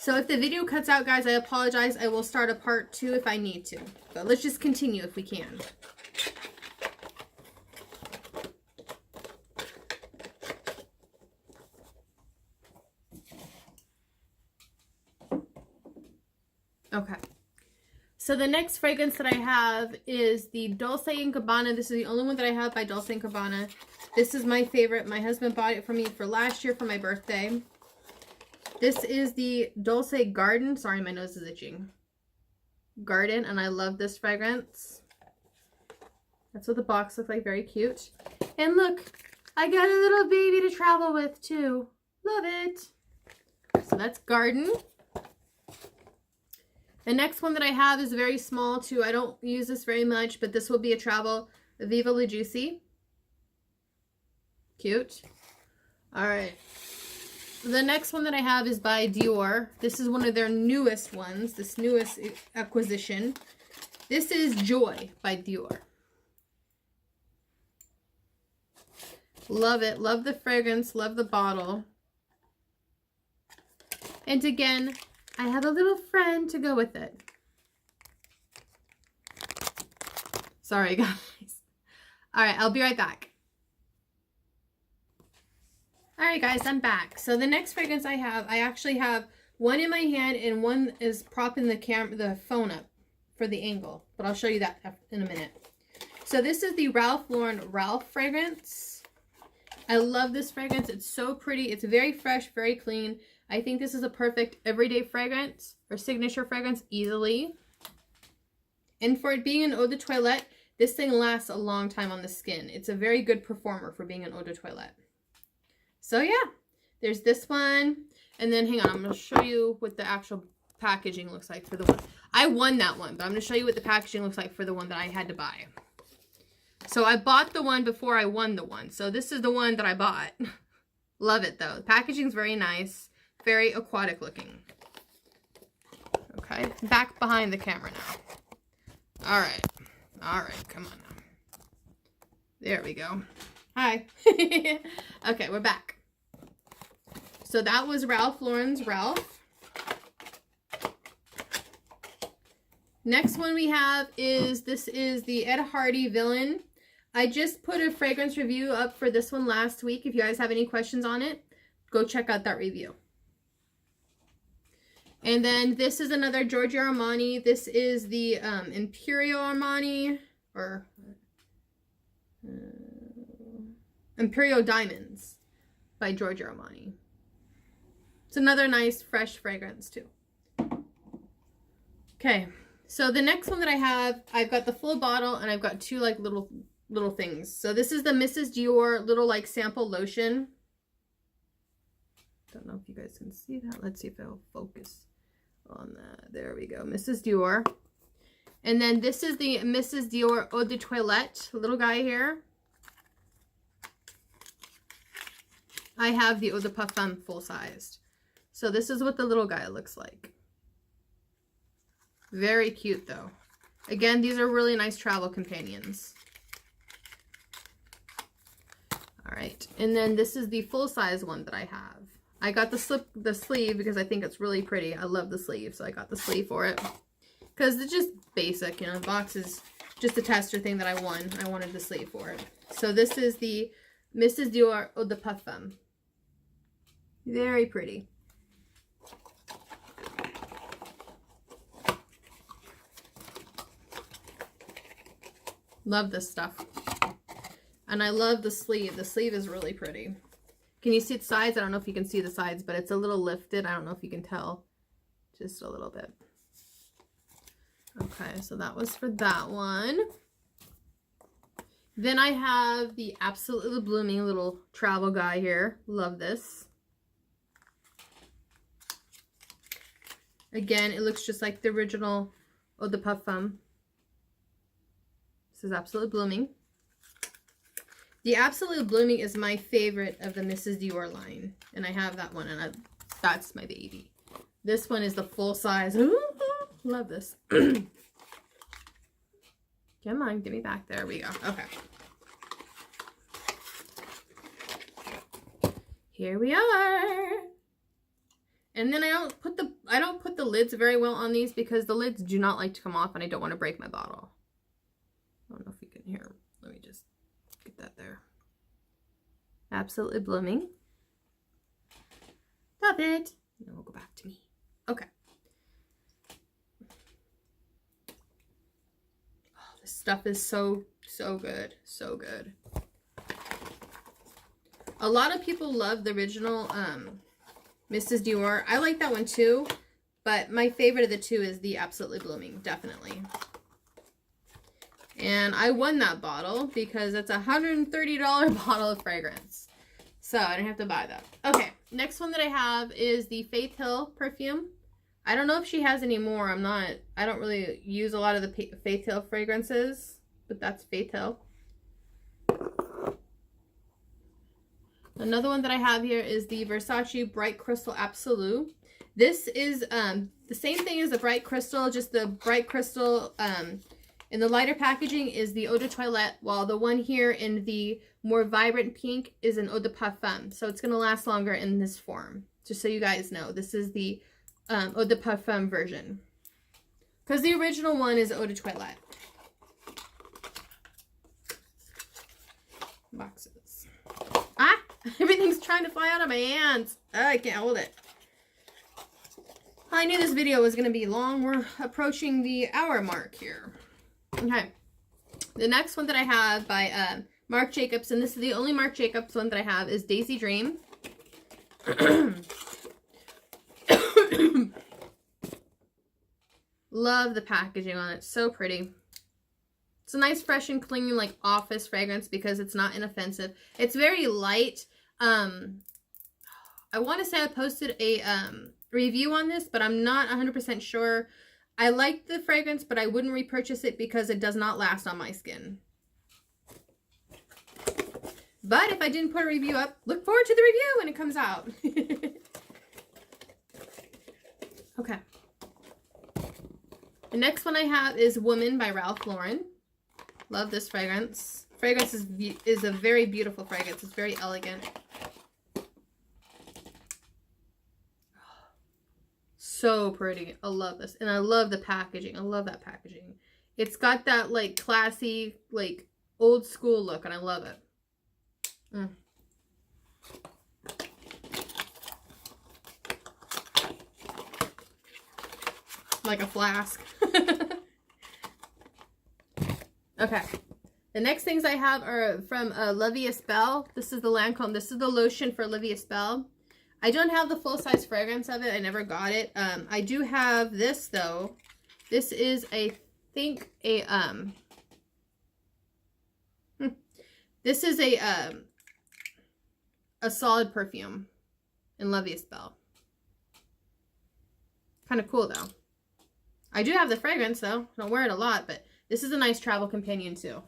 So if the video cuts out, guys, I apologize. I will start a part 2 if I need to. But let's just continue if we can. Okay. So the next fragrance that I have is the Dolce Gabbana. This is the only one that I have by Dolce Gabbana. This is my favorite. My husband bought it for me for last year for my birthday. This is the Dolce Garden. Sorry, my nose is itching. Garden, and I love this fragrance. That's what the box looks like. Very cute. And look, I got a little baby to travel with too. Love it. So that's Garden. The next one that I have is very small too. I don't use this very much, but this will be a travel. Viva La Juicy. Cute. All right. The next one that I have is by Dior. This is one of their newest ones, this newest acquisition. This is Joy by Dior. Love it. Love the fragrance. Love the bottle. And again, I have a little friend to go with it. Sorry, guys. All right, I'll be right back. All right, guys, I'm back. So the next fragrance I actually have one in my hand and one is propping the phone up for the angle. But I'll show you that in a minute. So this is the Ralph Lauren Ralph fragrance. I love this fragrance. It's so pretty. It's very fresh, very clean. I think this is a perfect everyday fragrance or signature fragrance easily. And for it being an eau de toilette, this thing lasts a long time on the skin. It's a very good performer for being an eau de toilette. So yeah, there's this one. And then hang on, I'm going to show you what the actual packaging looks like for the one. I won that one, but I'm going to show you what the packaging looks like for the one that I had to buy. So I bought the one before I won the one. So this is the one that I bought. Love it though. The packaging's very nice. Very aquatic looking. Okay, back behind the camera now. All right. All right, come on now. There we go. Hi. Okay, we're back. So that was Ralph Lauren's Ralph. Next one we have is, this is the Ed Hardy Villain. I just put a fragrance review up for this one last week. If you guys have any questions on it, go check out that review. And then this is another Giorgio Armani. This is the Imperial Armani, or Imperial Diamonds by Giorgio Armani. It's another nice fresh fragrance too. Okay, so the next one that I have, I've got the full bottle and I've got two like little things. So this is the Mrs. Dior little like sample lotion. Don't know if you guys can see that. Let's see if it'll focus on that. There we go, Mrs. Dior. And then this is the Mrs. Dior Eau de Toilette, little guy here. I have the Eau de Parfum full-sized. So this is what the little guy looks like. Very cute though. Again, these are really nice travel companions. All right, and then this is the full-size one that I have. I got the sleeve because I think it's really pretty. I love the sleeve, so I got the sleeve for it. Because it's just basic, you know, the box is just a tester thing that I won. I wanted the sleeve for it. So this is the Mrs. Dior Eau de Parfum. Very pretty. Love this stuff. And I love the sleeve. The sleeve is really pretty. Can you see the sides? I don't know if you can see the sides, but it's a little lifted. I don't know if you can tell. Just a little bit. Okay, so that was for that one. Then I have the Absolutely Blooming little travel guy here. Love this. Again, it looks just like the original Eau de Parfum. This is Absolutely Blooming. The Absolutely Blooming is my favorite of the Mrs. Dior line. And I have that one, and that's my baby. This one is the full size. Ooh, love this. Come on, give me back. There we go. Okay. Here we are. And then I don't put the lids very well on these because the lids do not like to come off and I don't want to break my bottle. I don't know if you can hear. Let me just get that there. Absolutely blooming. Love it. And then we'll go back to me. Okay. Oh, this stuff is so good. So good. A lot of people love the original Mrs. Dior. I like that one too, but my favorite of the two is the Absolutely Blooming, definitely. And I won that bottle because it's a $130 bottle of fragrance. So I didn't have to buy that. Okay, next one that I have is the Faith Hill perfume. I don't know if she has any more. I don't really use a lot of the Faith Hill fragrances, but that's Faith Hill. Another one that I have here is the Versace Bright Crystal Absolute. This is the same thing as the Bright Crystal, just the Bright Crystal in the lighter packaging is the Eau de Toilette, while the one here in the more vibrant pink is an Eau de Parfum. So it's going to last longer in this form. Just so you guys know, this is the Eau de Parfum version. Because the original one is Eau de Toilette. Boxes. Ah! Everything's trying to fly out of my hands. Oh, I can't hold it. I knew this video was going to be long. We're approaching the hour mark here. Okay. The next one that I have by Marc Jacobs, and this is the only Marc Jacobs one that I have, is Daisy Dream. Love the packaging on it. So pretty. It's a nice, fresh, and clean, like, office fragrance because it's not inoffensive. It's very light. I want to say I posted a review on this, but I'm not 100% sure. I like the fragrance, but I wouldn't repurchase it because it does not last on my skin. But if I didn't put a review up, look forward to the review when it comes out. Okay. The next one I have is Woman by Ralph Lauren. Love this fragrance. Fragrance is a very beautiful fragrance. It's very elegant. So pretty. I love this. And I love the packaging. I love that packaging. It's got that, like, classy, like, old school look, and I love it. Like a flask. Okay. The next things I have are from La Vie Est Belle. This is the Lancome. This is the lotion for La Vie Est Belle. I don't have the full-size fragrance of it. I never got it. I do have this, though. This is, I think, this is a solid perfume in La Vie Est Belle. Kind of cool, though. I do have the fragrance, though. I don't wear it a lot, but this is a nice travel companion, too.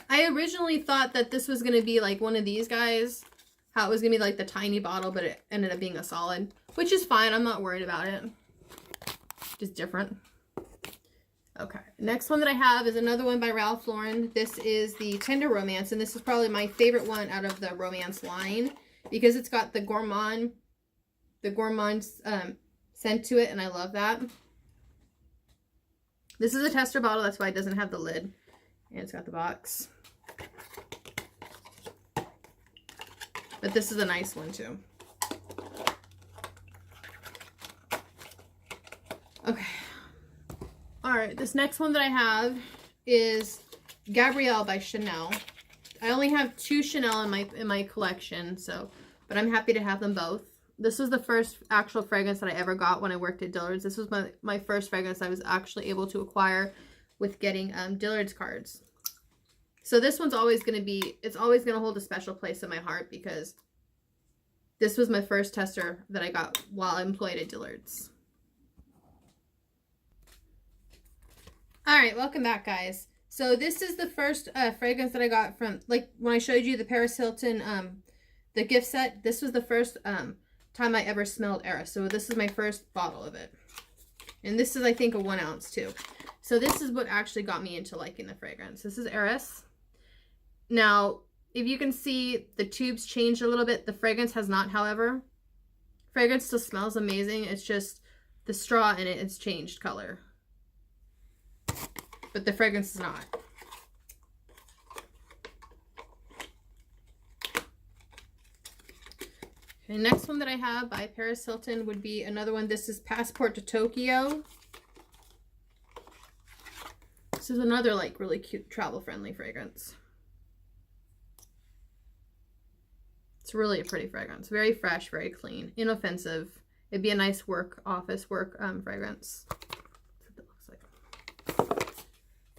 I originally thought that this was going to be like one of these guys. How it was going to be like the tiny bottle, but it ended up being a solid. Which is fine. I'm not worried about it. Just different. Okay. Next one that I have is another one by Ralph Lauren. This is the Tender Romance. And this is probably my favorite one out of the romance line. Because it's got the gourmand scent to it. And I love that. This is a tester bottle. That's why it doesn't have the lid. And it's got the box. But this is a nice one too. Okay. Alright, this next one that I have is Gabrielle by Chanel. I only have 2 Chanel in my collection, but I'm happy to have them both. This was the first actual fragrance that I ever got when I worked at Dillard's. This was my first fragrance I was actually able to acquire with getting Dillard's cards. So this one's always going to hold a special place in my heart because this was my first tester that I got while employed at Dillard's. Alright, welcome back, guys. So this is the first fragrance that I got from, like when I showed you the Paris Hilton, the gift set, this was the first time I ever smelled Eris. So this is my first bottle of it. And this is, I think, a 1 ounce too. So this is what actually got me into liking the fragrance. This is Eris. Now, if you can see, the tubes changed a little bit. The fragrance has not, however. Fragrance still smells amazing. It's just the straw in it has changed color. But the fragrance is not. Okay, next one that I have by Paris Hilton would be another one. This is Passport to Tokyo. This is another like really cute travel-friendly fragrance. It's really a pretty fragrance. Very fresh, very clean, inoffensive. It'd be a nice work, office work fragrance. That's what it looks like.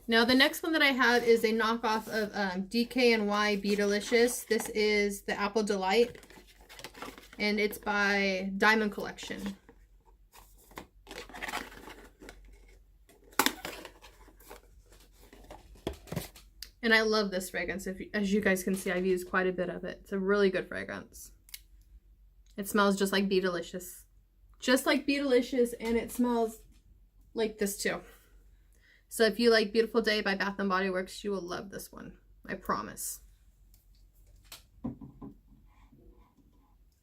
Now the next one that I have is a knockoff of DKNY Be Delicious. This is the Apple Delight. And it's by Diamond Collection. And I love this fragrance. As you guys can see, I've used quite a bit of it. It's a really good fragrance. It smells just like Be Delicious. Just like Be Delicious, and it smells like this too. So if you like Beautiful Day by Bath & Body Works, you will love this one. I promise.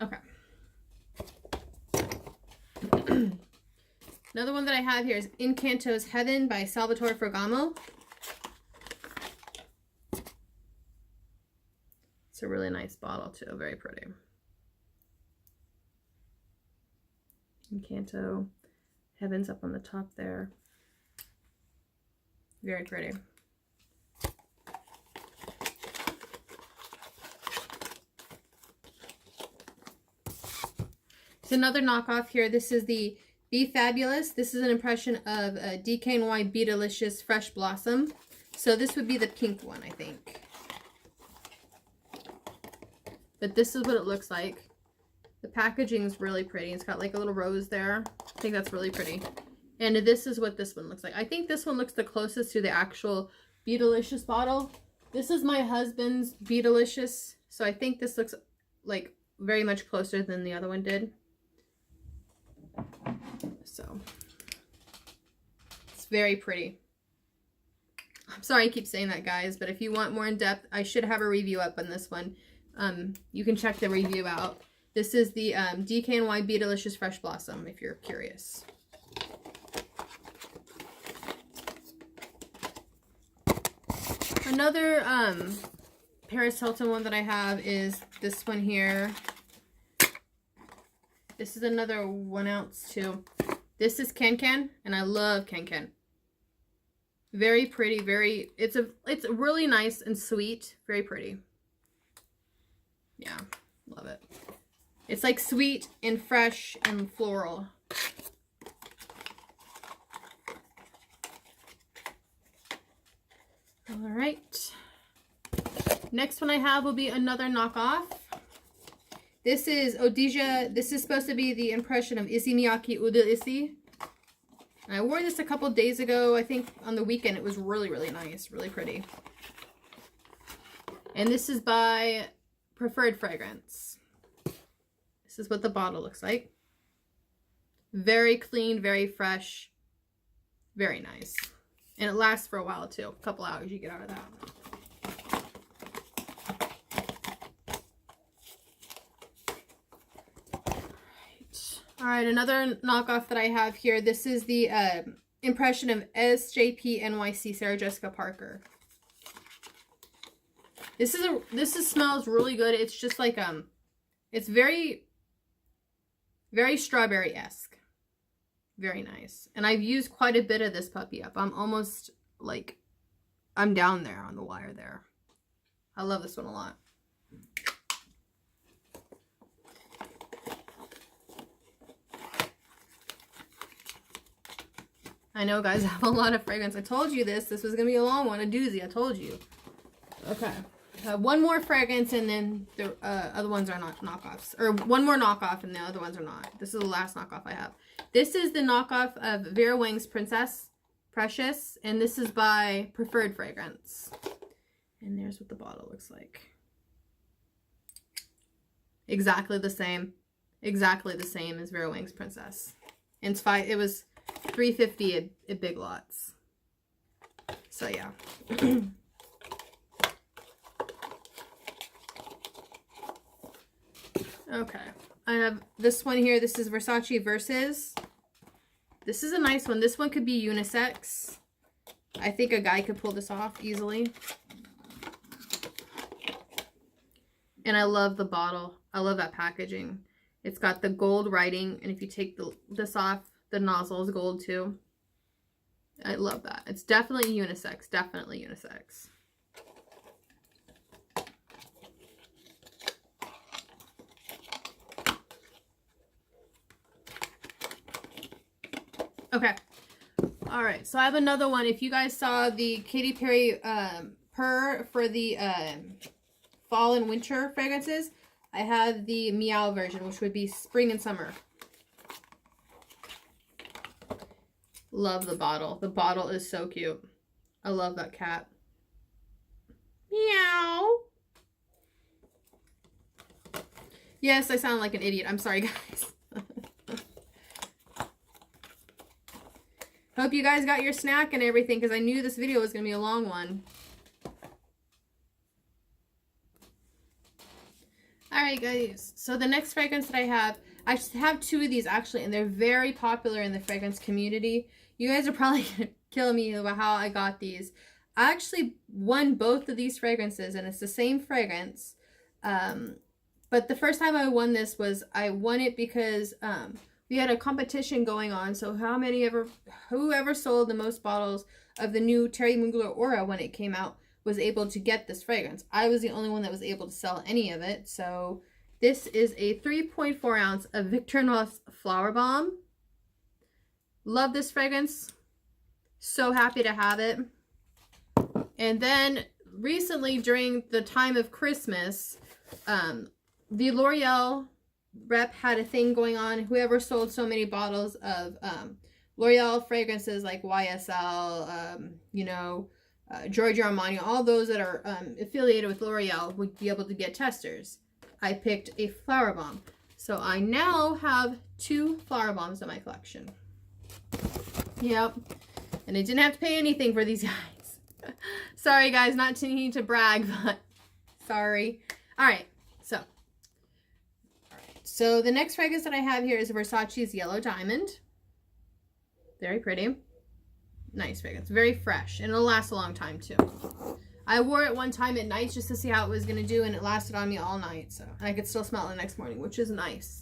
Okay. Another one that I have here is Incanto's Heaven by Salvatore Ferragamo. It's a really nice bottle too, very pretty. Incanto Heaven's up on the top there. Very pretty. Another knockoff here. This is the Be Fabulous. This is an impression of DKNY Be Delicious Fresh Blossom. So this would be the pink one, I think. But this is what it looks like. The packaging is really pretty. It's got like a little rose there. I think that's really pretty. And this is what this one looks like. I think this one looks the closest to the actual Be Delicious bottle. This is my husband's Be Delicious. So I think this looks like very much closer than the other one did. So it's very pretty. I'm sorry I keep saying that, guys, but if you want more in depth, I should have a review up on this one. You can check the review out. This is the DKNY Be Delicious Fresh Blossom, if you're curious. Another Paris Hilton one that I have is this one here. This is another 1 ounce too. This is Can, and I love Can. Very pretty, it's really nice and sweet, very pretty. Yeah, love it. It's like sweet and fresh and floral. All right. Next one I have will be another knockoff. This is Odija. This is supposed to be the impression of Issey Miyake Uda Issey. I wore this a couple days ago. I think on the weekend. It was really, really nice. Really pretty. And this is by Preferred Fragrance. This is what the bottle looks like. Very clean, very fresh. Very nice. And it lasts for a while too. A couple hours you get out of that. Alright, another knockoff that I have here. This is the impression of SJP NYC Sarah Jessica Parker. This smells really good. It's just like it's very strawberry-esque. Very nice. And I've used quite a bit of this puppy up. I'm almost like I'm down there on the wire there. I love this one a lot. I know, guys, I have a lot of fragrance. I told you this. This was going to be a long one, a doozy. I told you. Okay. I have one more fragrance, and then the other ones are not knockoffs. Or one more knockoff, and the other ones are not. This is the last knockoff I have. This is the knockoff of Vera Wang's Princess Precious, and this is by Preferred Fragrance. And there's what the bottle looks like. Exactly the same. Exactly the same as Vera Wang's Princess. And it was $3.50 at Big Lots. So yeah. Okay. I have this one here. This is Versace Versus. This is a nice one. This one could be unisex. I think a guy could pull this off easily. And I love the bottle. I love that packaging. It's got the gold writing, and if you take this off, the nozzle is gold too. I love that. It's definitely unisex. Definitely unisex. Okay. All right. So I have another one. If you guys saw the Katy Perry Purr for the fall and winter fragrances, I have the Meow version, which would be spring and summer. Love the bottle. The bottle is so cute. I love that cat. Meow. Yes, I sound like an idiot. I'm sorry, guys. Hope you guys got your snack and everything, because I knew this video was going to be a long one. Alright guys, so the next fragrance that I have two of these actually, and they're very popular in the fragrance community. You guys are probably going to kill me about how I got these. I actually won both of these fragrances, and it's the same fragrance. But the first time I won this was, I won it because we had a competition going on. So whoever sold the most bottles of the new Thierry Mugler Aura when it came out was able to get this fragrance. I was the only one that was able to sell any of it. So this is a 3.4 ounce of Victorinox Flower Bomb. Love this fragrance. So happy to have it. And then recently, during the time of Christmas, the L'Oreal rep had a thing going on. Whoever sold so many bottles of L'Oreal fragrances like YSL, you know, Giorgio Armani, all those that are affiliated with L'Oreal would be able to get testers. I picked a flower bomb. So I now have 2 flower bombs in my collection. Yep. And I didn't have to pay anything for these guys. Sorry guys, not to need to brag, but sorry. Alright, so the next fragrance that I have here is Versace's Yellow Diamond. Very pretty. Nice fragrance. Very fresh. And it'll last a long time too. I wore it one time at night just to see how it was going to do, and it lasted on me all night. So, and I could still smell it the next morning, which is nice.